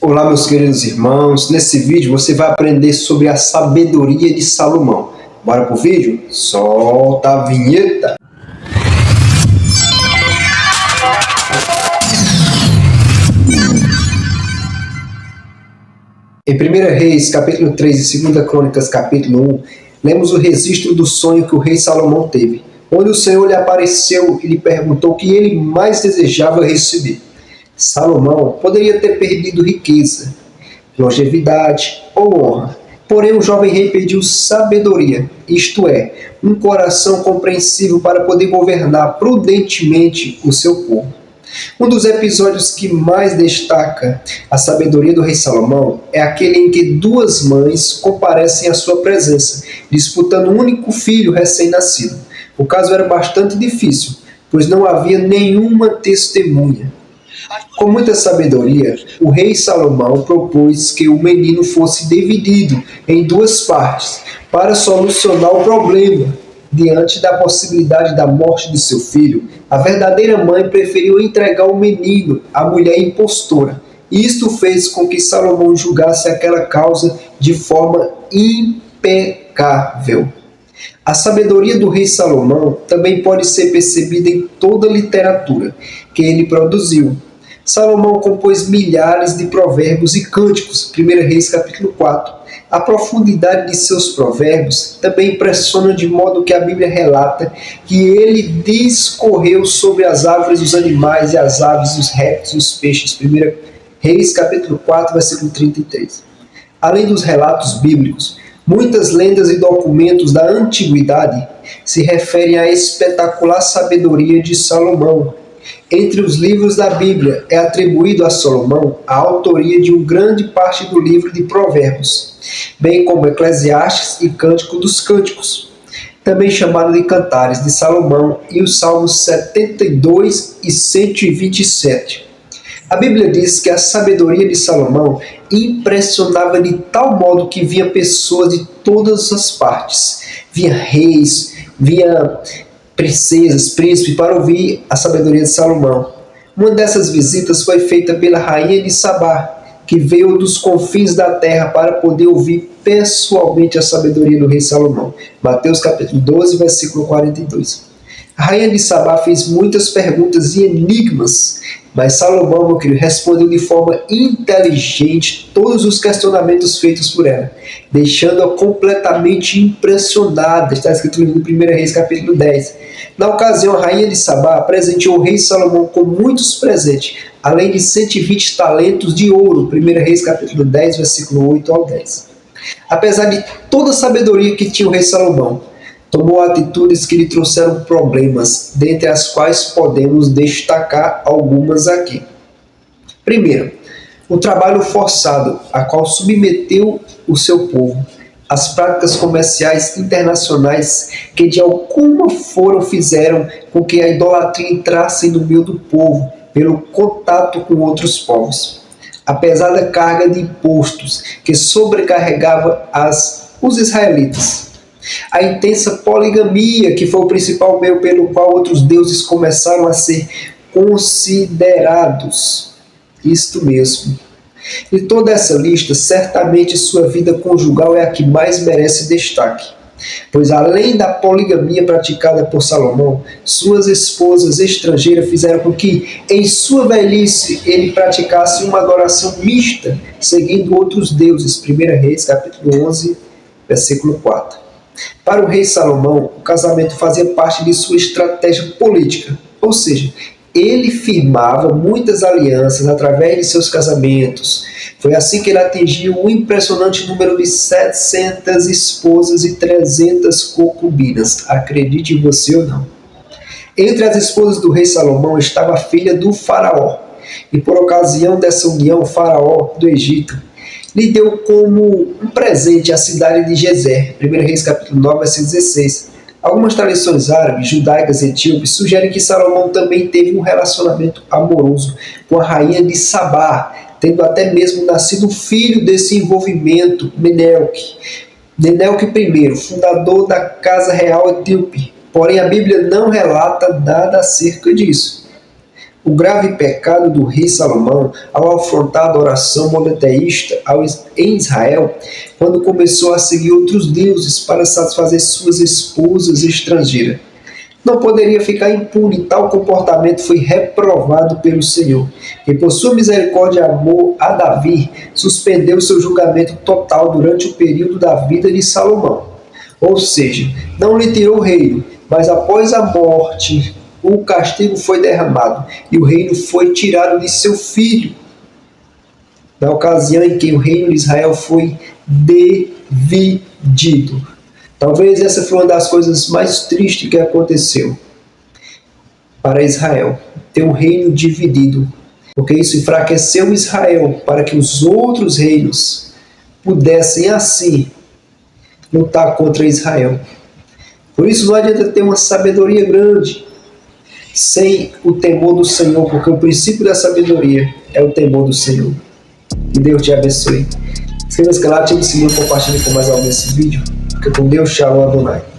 Olá, meus queridos irmãos. Nesse vídeo você vai aprender sobre a sabedoria de Salomão. Bora pro vídeo? Solta a vinheta! Em 1 Reis, capítulo 3 e 2 Crônicas, capítulo 1, lemos o registro do sonho que o rei Salomão teve, onde o Senhor lhe apareceu e lhe perguntou o que ele mais desejava receber. Salomão poderia ter perdido riqueza, longevidade ou honra. Porém, o jovem rei pediu sabedoria, isto é, um coração compreensível para poder governar prudentemente o seu povo. Um dos episódios que mais destaca a sabedoria do rei Salomão é aquele em que duas mães comparecem à sua presença, disputando um único filho recém-nascido. O caso era bastante difícil, pois não havia nenhuma testemunha. Com muita sabedoria, o rei Salomão propôs que o menino fosse dividido em duas partes para solucionar o problema. Diante da possibilidade da morte de seu filho, a verdadeira mãe preferiu entregar o menino à mulher impostora. Isto fez com que Salomão julgasse aquela causa de forma impecável. A sabedoria do rei Salomão também pode ser percebida em toda a literatura que ele produziu. Salomão compôs milhares de provérbios e cânticos, 1 Reis capítulo 4. A profundidade de seus provérbios também impressiona de modo que a Bíblia relata que ele discorreu sobre as árvores, os animais e as aves, os répteis e os peixes, 1 Reis capítulo 4, versículo 33. Além dos relatos bíblicos, muitas lendas e documentos da antiguidade se referem à espetacular sabedoria de Salomão. Entre os livros da Bíblia é atribuído a Salomão a autoria de uma grande parte do livro de Provérbios, bem como Eclesiastes e Cântico dos Cânticos, também chamado de Cantares de Salomão, e os Salmos 72 e 127. A Bíblia diz que a sabedoria de Salomão impressionava de tal modo que via pessoas de todas as partes, via reis, via princesas, príncipes, para ouvir a sabedoria de Salomão. Uma dessas visitas foi feita pela rainha de Sabá, que veio dos confins da terra para poder ouvir pessoalmente a sabedoria do rei Salomão. Mateus capítulo 12, versículo 42. A rainha de Sabá fez muitas perguntas e enigmas, mas Salomão, meu querido, respondeu de forma inteligente todos os questionamentos feitos por ela, deixando-a completamente impressionada. Está escrito no 1 Reis capítulo 10. Na ocasião, a rainha de Sabá presenteou o rei Salomão com muitos presentes, além de 120 talentos de ouro. 1 Reis capítulo 10, versículo 8 ao 10. Apesar de toda a sabedoria que tinha o rei Salomão, tomou atitudes que lhe trouxeram problemas, dentre as quais podemos destacar algumas aqui. Primeiro, o trabalho forçado, a qual submeteu o seu povo. As práticas comerciais internacionais que de alguma forma fizeram com que a idolatria entrasse no meio do povo, pelo contato com outros povos. A pesada carga de impostos que sobrecarregava os israelitas. A intensa poligamia, que foi o principal meio pelo qual outros deuses começaram a ser considerados. Isto mesmo. De toda essa lista, certamente sua vida conjugal é a que mais merece destaque, pois além da poligamia praticada por Salomão, suas esposas estrangeiras fizeram com que, em sua velhice, ele praticasse uma adoração mista, seguindo outros deuses. 1 Reis, capítulo 11, versículo 4. Para o rei Salomão, o casamento fazia parte de sua estratégia política, ou seja, ele firmava muitas alianças através de seus casamentos. Foi assim que ele atingiu um impressionante número de 700 esposas e 300 concubinas. Acredite você ou não. Entre as esposas do rei Salomão estava a filha do faraó. E por ocasião dessa união, o faraó do Egito lhe deu como um presente a cidade de Gezer. 1 Reis capítulo 9, versículo 16. Algumas tradições árabes, judaicas e etíopes sugerem que Salomão também teve um relacionamento amoroso com a rainha de Sabá, tendo até mesmo nascido filho desse envolvimento, Menelque. Menelque I, fundador da Casa Real Etíope. Porém, a Bíblia não relata nada acerca disso. o grave pecado do rei Salomão ao afrontar a adoração monoteísta em Israel, quando começou a seguir outros deuses para satisfazer suas esposas estrangeiras. Não poderia ficar impune, tal comportamento foi reprovado pelo Senhor, que por sua misericórdia e amor a Davi, suspendeu seu julgamento total durante o período da vida de Salomão. Ou seja, não lhe tirou o reino, mas após a morte, o castigo foi derramado e o reino foi tirado de seu filho, na ocasião em que o reino de Israel foi dividido. Talvez essa foi uma das coisas mais tristes que aconteceu para Israel, ter um reino dividido, porque isso enfraqueceu Israel para que os outros reinos pudessem assim lutar contra Israel. Por isso não adianta ter uma sabedoria grande sem o temor do Senhor, porque o princípio da sabedoria é o temor do Senhor. Que Deus te abençoe. Inscreva-se no canal, ative o sininho, compartilhe com mais alguém esse vídeo. Fica com Deus, Shalom Adonai.